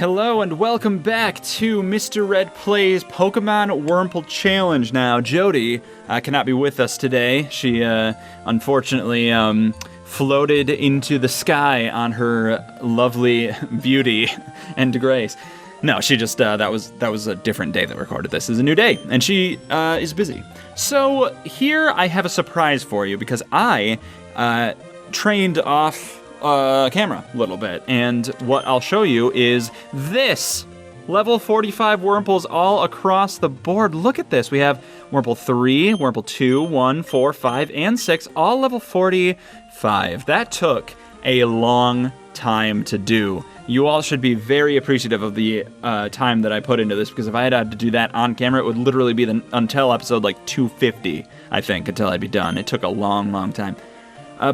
Hello and welcome back to Mr. Red Plays Pokemon Wurmple Challenge. Now, Jody cannot be with us today. She unfortunately floated into the sky on her lovely beauty and grace. No, she just that was a different day that we recorded this. This is a new day, and she is busy. So here I have a surprise for you because I trained off camera a little bit, and what I'll show you is this level 45 Wurmples all across the board. Look at this. We have Wurmple 3, Wurmple 2, 1, 4, 5, and 6, all level 45. That took a long time to do. You all should be very appreciative of the time that I put into this, because if I had to do that on camera, it would literally be until episode like 250, I think, until I'd be done. It took a long, long time.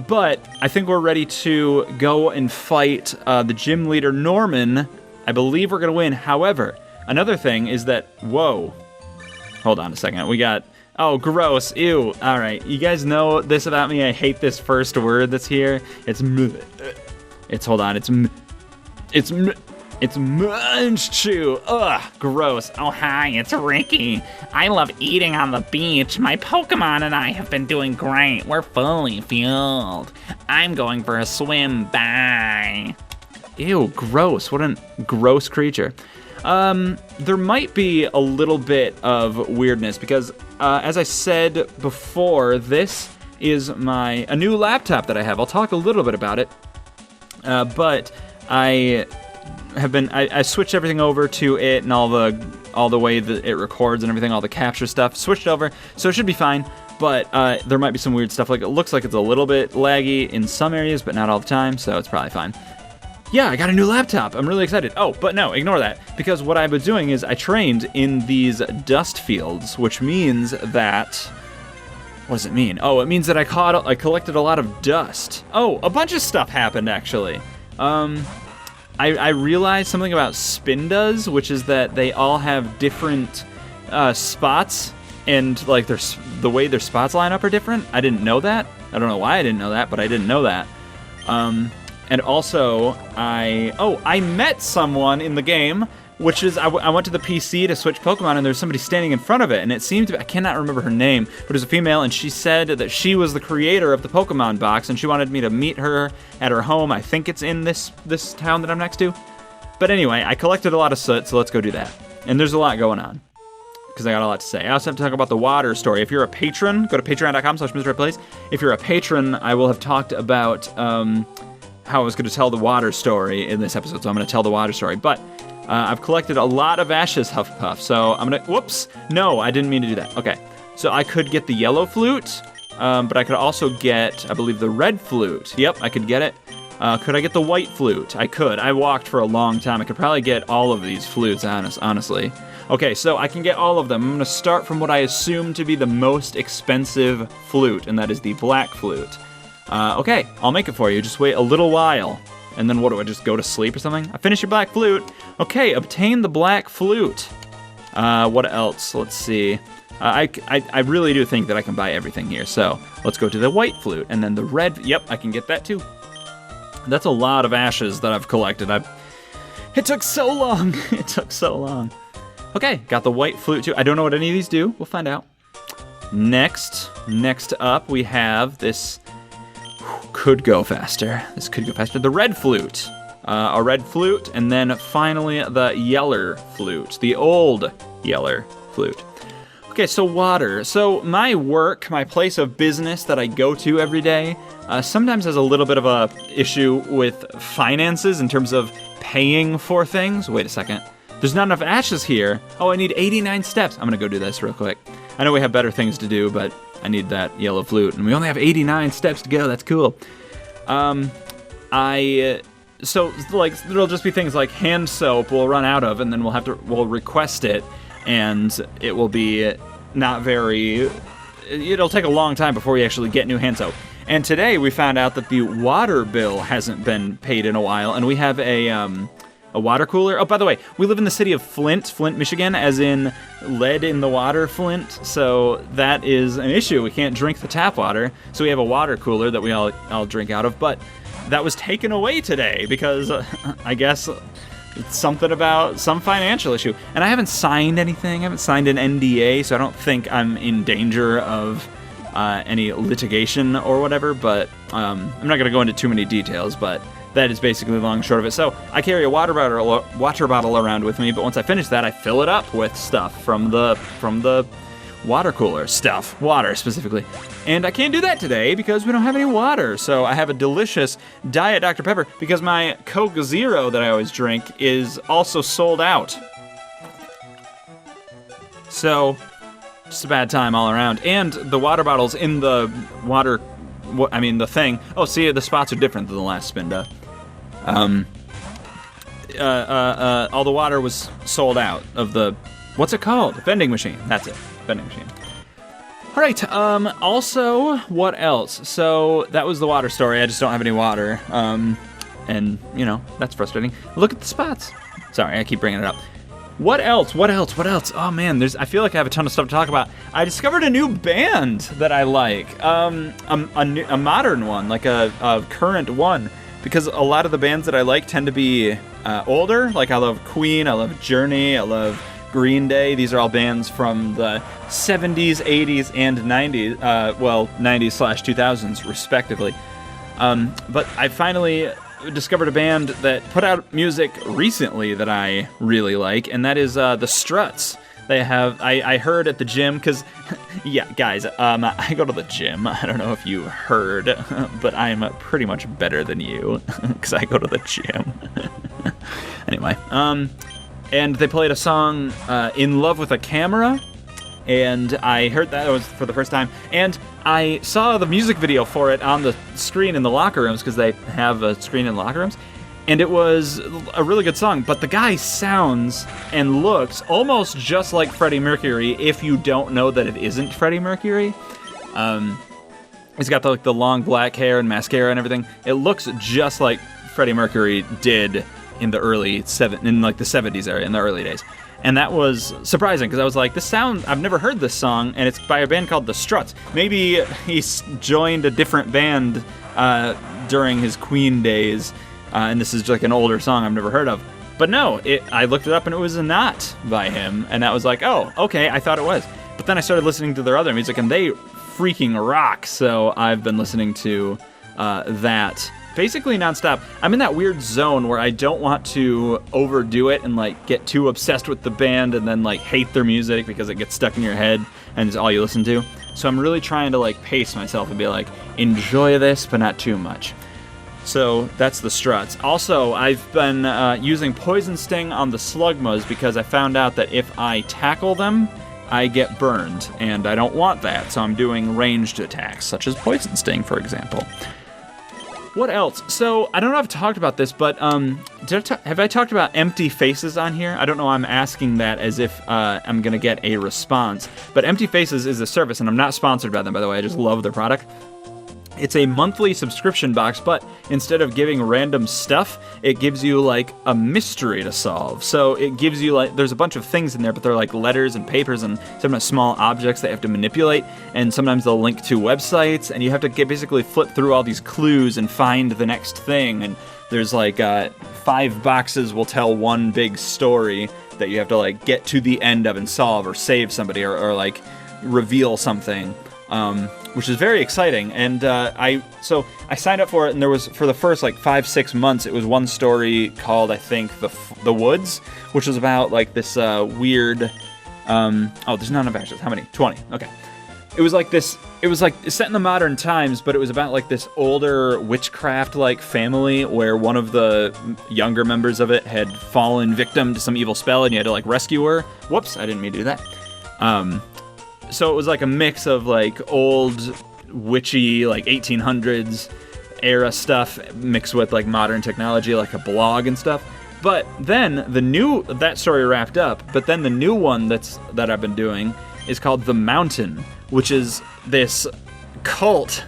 But I think we're ready to go and fight the gym leader, Norman. I believe we're going to win. However, another thing is that, whoa, hold on a second. We got, oh, gross, ew. All right, you guys know this about me. I hate this first word that's here. Hold on, it's Munchu. Ugh, gross. Oh, hi, it's Ricky. I love eating on the beach. My Pokemon and I have been doing great. We're fully fueled. I'm going for a swim. Bye. Ew, gross. What a gross creature. There might be a little bit of weirdness because, as I said before, this is a new laptop that I have. I'll talk a little bit about it, but I switched everything over to it, and all the way that it records and everything, all the capture stuff, switched over, so it should be fine. But there might be some weird stuff. Like, it looks like it's a little bit laggy in some areas, but not all the time, so it's probably fine. Yeah, I got a new laptop. I'm really excited. Oh, but no, ignore that, because what I've been doing is I trained in these dust fields, which means that, what does it mean? Oh, it means that I collected a lot of dust. Oh, a bunch of stuff happened, actually. I realized something about Spindas, which is that they all have different spots, and like the way their spots line up are different. I didn't know that. I don't know why I didn't know that, but I didn't know that. And also, I met someone in the game, which is, I went to the PC to switch Pokemon, and there's somebody standing in front of it, and it seemed to be, I cannot remember her name, but it was a female, and she said that she was the creator of the Pokemon box, and she wanted me to meet her at her home. I think it's in this town that I'm next to. But anyway, I collected a lot of soot, so let's go do that. And there's a lot going on, because I got a lot to say. I also have to talk about the water story. If you're a patron, go to patreon.com/MrRedPlays. If you're a patron, I will have talked about how I was going to tell the water story in this episode, so I'm going to tell the water story. But I've collected a lot of ashes, Hufflepuff, so I'm going to... Whoops! No, I didn't mean to do that. Okay, so I could get the yellow flute, but I could also get, I believe, the red flute. Yep, I could get it. Could I get the white flute? I could. I walked for a long time. I could probably get all of these flutes, honestly. Okay, so I can get all of them. I'm going to start from what I assume to be the most expensive flute, and that is the black flute. Okay, I'll make it for you. Just wait a little while. And then what do I just go to sleep or something? I finished your black flute. Okay, obtain the black flute. What else? Let's see. I really do think that I can buy everything here. So let's go to the white flute and then the red. Yep, I can get that too. That's a lot of ashes that I've collected. It took so long. It took so long. Okay, got the white flute too. I don't know what any of these do. We'll find out. Next up, we have this. Could go faster. This could go faster. The red flute. A red flute, and then finally the yeller flute. The old yeller flute. Okay, so water. So my work, my place of business that I go to every day, sometimes has a little bit of a issue with finances in terms of paying for things. Wait a second. There's not enough ashes here. Oh, I need 89 steps. I'm gonna go do this real quick. I know we have better things to do, but I need that yellow flute, and we only have 89 steps to go. That's cool. So like there'll just be things like hand soap we'll run out of, and then we'll request it, and it will be not very. It'll take a long time before we actually get new hand soap. And today we found out that the water bill hasn't been paid in a while, and we have a water cooler. Oh, by the way, we live in the city of Flint, Michigan, as in lead in the water, Flint. So that is an issue. We can't drink the tap water. So we have a water cooler that we all drink out of. But that was taken away today because I guess It's something about some financial issue. And I haven't signed anything. I haven't signed an NDA, so I don't think I'm in danger of any litigation or whatever, but I'm not going to go into too many details, but that is basically the long and short of it. So I carry a water bottle around with me, but once I finish that, I fill it up with stuff from the water cooler stuff, water specifically. And I can't do that today because we don't have any water. So I have a delicious Diet Dr. Pepper because my Coke Zero that I always drink is also sold out. So just a bad time all around. And the water bottles in the water, the thing. Oh, see, the spots are different than the last Spinda. All the water was sold out of the, what's it called? Vending machine. That's it. Vending machine. All right. Also, what else? So that was the water story. I just don't have any water. And that's frustrating. Look at the spots. Sorry, I keep bringing it up. What else? Oh man, I feel like I have a ton of stuff to talk about. I discovered a new band that I like. A modern one, like a current one, because a lot of the bands that I like tend to be older. Like I love Queen, I love Journey, I love Green Day. These are all bands from the 70s, 80s, and 90s. 90s/2000s, respectively. But I finally discovered a band that put out music recently that I really like, and that is the Struts. They have, I heard at the gym, because, yeah, guys, I go to the gym. I don't know if you heard, but I'm pretty much better than you, because I go to the gym. Anyway, and they played a song, In Love with a Camera, and I heard that was for the first time, and I saw the music video for it on the screen in the locker rooms, because they have a screen in the locker rooms, and it was a really good song, but the guy sounds and looks almost just like Freddie Mercury if you don't know that it isn't Freddie Mercury. He's got the long black hair and mascara and everything. It looks just like Freddie Mercury did in the the 70s area, in the early days. And that was surprising, because I was like, I've never heard this song, and it's by a band called The Struts. Maybe he's joined a different band during his Queen days, and this is just like an older song I've never heard of. But no, I looked it up, and it was not by him, and I was like, oh, okay, I thought it was. But then I started listening to their other music, and they freaking rock, so I've been listening to that basically nonstop. I'm in that weird zone where I don't want to overdo it and get too obsessed with the band and then hate their music because it gets stuck in your head and it's all you listen to. So I'm really trying to pace myself and be enjoy this, but not too much. So that's the Struts. Also, I've been using Poison Sting on the Slugmas because I found out that if I tackle them, I get burned, and I don't want that. So I'm doing ranged attacks, such as Poison Sting, for example. What else? So, I don't know if I've talked about this, but have I talked about Empty Faces on here? I don't know, I'm asking that as if I'm going to get a response. But Empty Faces is a service, and I'm not sponsored by them, by the way. I just love their product. It's a monthly subscription box, but instead of giving random stuff, it gives you a mystery to solve. So it gives you there's a bunch of things in there, but they're letters and papers and sometimes small objects that you have to manipulate, and sometimes they'll link to websites, and you have to basically flip through all these clues and find the next thing. And there's 5 boxes will tell one big story that you have to get to the end of and solve, or save somebody, or reveal something. Which is very exciting, and I signed up for it, and there was, for the first 5-6 months, it was one story called, I think, the Woods, which was about this weird. There's not enough actors. How many? 20. Okay. It was it was set in the modern times, but it was about this older witchcraft family where one of the younger members of it had fallen victim to some evil spell, and you had to rescue her. Whoops, I didn't mean to do that. So it was a mix of old witchy 1800s era stuff mixed with modern technology, a blog and stuff. But then that story wrapped up, but then the new one that I've been doing is called The Mountain, which is this cult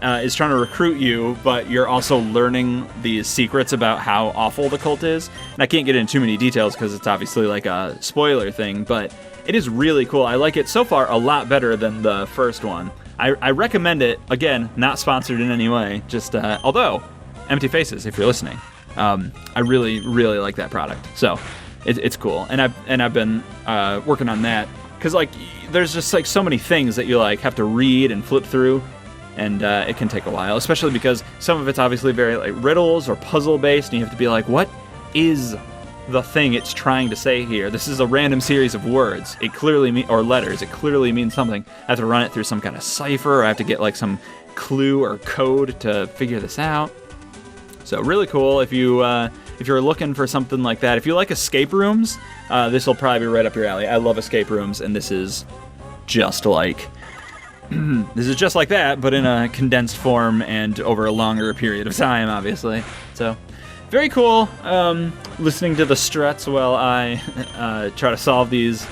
is trying to recruit you, but you're also learning these secrets about how awful the cult is. And I can't get into too many details because it's obviously a spoiler thing, but it is really cool. I like it so far a lot better than the first one. I recommend it. Again, not sponsored in any way. Just although, Empty Faces, if you're listening, I really, really like that product. So it's cool, and I've been working on that because like there's just like so many things that you like have to read and flip through, and it can take a while, especially because some of it's obviously very like riddles or puzzle based, and you have to be like, what is the thing it's trying to say here? This is a random series of words. It clearly or letters. It clearly means something. I have to run it through some kind of cipher, or I have to get like some clue or code to figure this out. So really cool. If you're looking for something like that, if you like escape rooms, this will probably be right up your alley. I love escape rooms, and this is just like that, but in a condensed form and over a longer period of time, obviously. So very cool. Listening to the struts while I try to solve these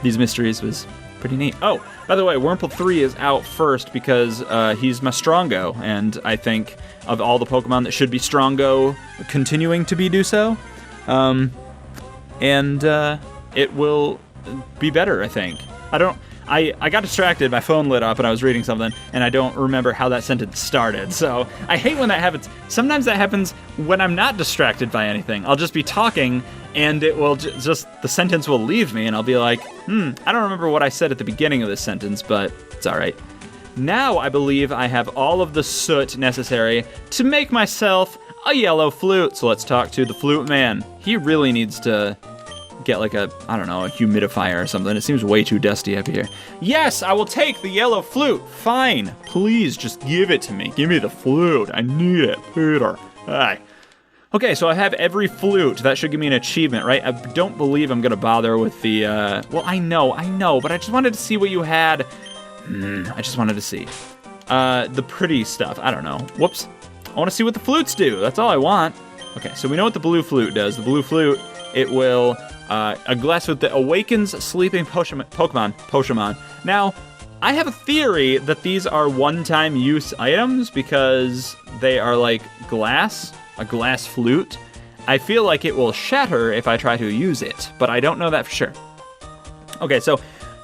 mysteries was pretty neat. Oh, by the way, Wurmple 3 is out first because he's my Strongo, and I think of all the Pokemon that should be Strongo continuing to do so. And it will be better, I think. I got distracted, my phone lit up, and I was reading something, and I don't remember how that sentence started. So I hate when that happens. Sometimes that happens when I'm not distracted by anything. I'll just be talking, and it will just the sentence will leave me, and I'll be like, I don't remember what I said at the beginning of this sentence, but it's all right. Now I believe I have all of the soot necessary to make myself a yellow flute. So let's talk to the flute man. He really needs to get like a humidifier or something. It seems way too dusty up here. Yes, I will take the yellow flute. Fine. Please just give it to me. Give me the flute. I need it. Peter. Hi. Okay, so I have every flute. That should give me an achievement, right? I don't believe I'm going to bother with the, well, I know, but I just wanted to see what you had. I just wanted to see. The pretty stuff. I don't know. Whoops. I want to see what the flutes do. That's all I want. Okay, so we know what the blue flute does. The blue flute, it will, a glass with the awakens sleeping Pokémon. Now, I have a theory that these are one-time use items because they are like glass, a glass flute. I feel like it will shatter if I try to use it, but I don't know that for sure. Okay, so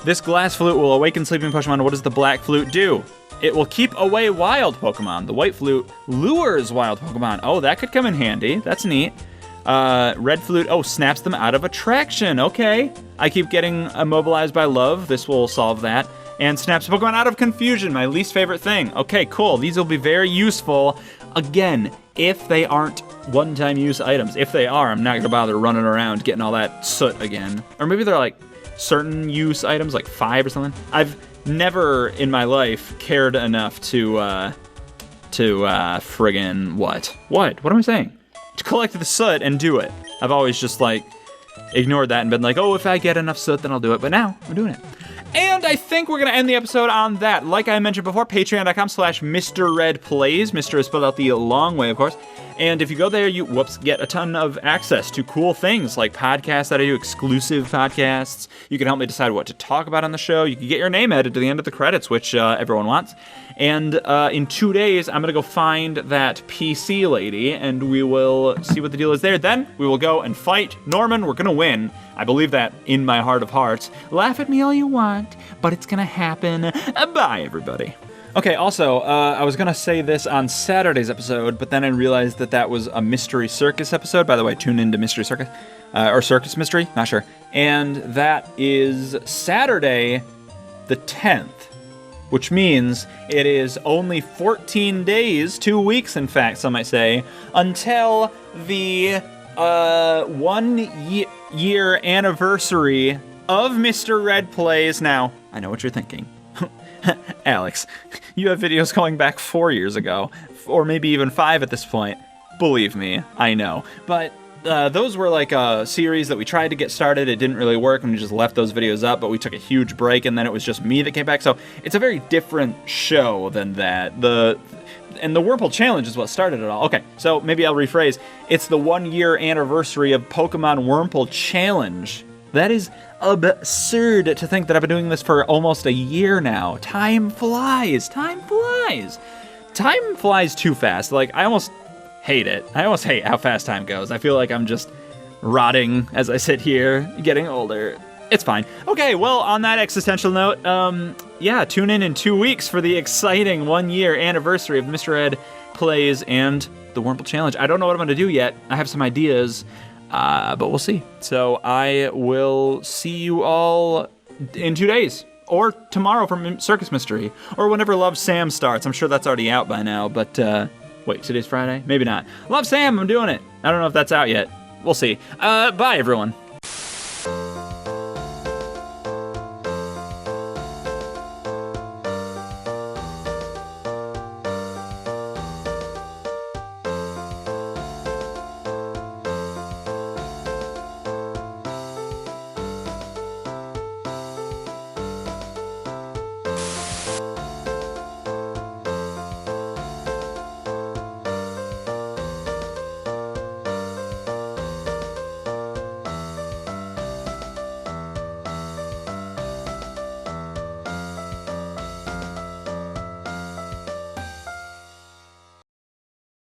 this glass flute will awaken sleeping Pokémon. What does the black flute do? It will keep away wild Pokemon. The white flute lures wild Pokemon. Oh, that could come in handy. That's neat. Red flute, snaps them out of attraction. Okay. I keep getting immobilized by love. This will solve that. And snaps Pokemon out of confusion, my least favorite thing. Okay, cool. These will be very useful. Again, if they aren't one-time use items. If they are, I'm not going to bother running around getting all that soot again. Or maybe they're like certain use items, like 5 or something. I've never in my life cared enough to friggin' what? What am I saying? To collect the soot and do it. I've always just like ignored that and been like, if I get enough soot, then I'll do it. But now I'm doing it. And I think we're going to end the episode on that. Like I mentioned before, patreon.com/MrRedPlays. Mr. is spelled out the long way, of course. And if you go there, you get a ton of access to cool things like podcasts that I do, exclusive podcasts. You can help me decide what to talk about on the show. You can get your name added to the end of the credits, which everyone wants. And in 2 days, I'm going to go find that PC lady, and we will see what the deal is there. Then we will go and fight Norman. We're going to win. I believe that in my heart of hearts. Laugh at me all you want, but it's going to happen. Bye, everybody. Okay, also, I was going to say this on Saturday's episode, but then I realized that was a Mystery Circus episode. By the way, tune into Mystery Circus, or Circus Mystery, not sure. And that is Saturday the 10th, which means it is only 14 days, 2 weeks, in fact, some might say, until the 1 year anniversary of Mr. Red Plays. Now, I know what you're thinking. Alex, you have videos going back 4 years ago, or maybe even 5 at this point. Believe me, I know. But those were like a series that we tried to get started. It didn't really work, and we just left those videos up, but we took a huge break, and then it was just me that came back. So it's a very different show than that. And the Wurmple Challenge is what started it all. Okay, so maybe I'll rephrase. It's the 1 year anniversary of Pokemon Wurmple Challenge. That is absurd to think that I've been doing this for almost a year now. Time flies. Time flies. Time flies too fast. Like, I almost hate it. I almost hate how fast time goes. I feel like I'm just rotting as I sit here, getting older. It's fine. Okay, well, on that existential note, tune in 2 weeks for the exciting 1 year anniversary of Mr. Ed Plays, and the Wurmple challenge. I don't know what I'm going to do yet. I have some ideas, but we'll see. So I will see you all in 2 days. Or tomorrow from Circus Mystery. Or whenever Love Sam starts. I'm sure that's already out by now, but wait, today's Friday? Maybe not. Love Sam, I'm doing it. I don't know if that's out yet. We'll see. Bye, everyone.